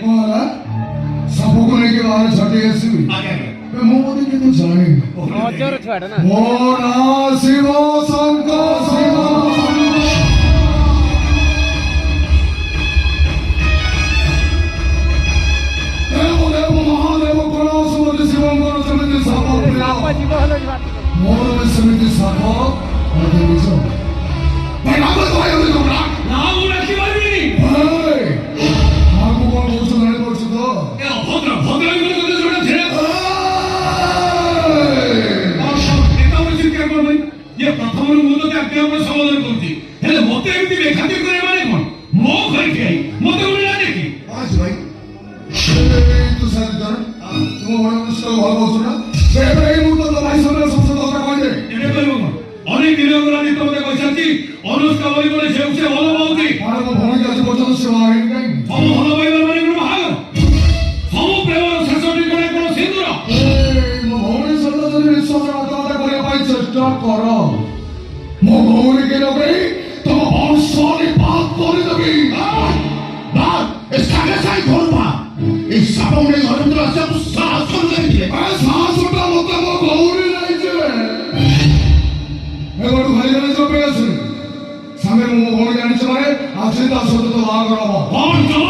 महाराज सबको लेके बाहर छठे ऐसी हुई आगे मैं मोदी के तो जाने नजर छाड़ ना मोरा शिव शंकर शिव देव देव महादेव कला सुमति शिवंकर समिति साधक आपा जीव हलो मोर में समिति साधक आगे निजो भाई नाम तो आयो तो ना नाम रखी बारी भाई आगु कौन बोलছো জানি बोलছো तो ए भद्र भद्र করে কথা শুনে ছেড়ে এটা বলছি কে করবে ये प्रथम मुद्दा তে আপনি আমরা সমাধান করছি হেলে মতে এমনি বেখাতি করে মানে কোন মো খাইতে আই মতে বলে না দেখি आज भाई এই তো সরদার তুমি মানুষ তো ভালো বলছো না এই মুহূর্তে তো ভাই সরদার সবচেয়ে দরকার হয় যে এটা কইব কোন অনেক দিন আগে আমি তোমাকে কইছি অনুষ্কা বলি বলে সে উঠে ভালো বলতি আর মো ভয় আছে পর্যন্ত সেবা হয় নাই সম ভালো বইবার মানে কোন ভাগ সম প্রেমর শেষটি করে কোন সিন্ধুর এই মো ভয় সরদার যদি বিশ্বাসের আত্মহত্যা করিয়া পাই চেষ্টা কর মো ভয়কে লগে তোমার বংশকে পাপ করে দেবি না এসকাকে সাই করবা এই সাবনে হরেন্দ্র আছে সাহস করে দিয়ে এই সাহসটা মতে মো গৌরী নাই যে এবার ভাই জানে চলে আছে সামনে মো ভয় জানিছ মানে আছে তার সাথে তো বাহাঘর হবো কোন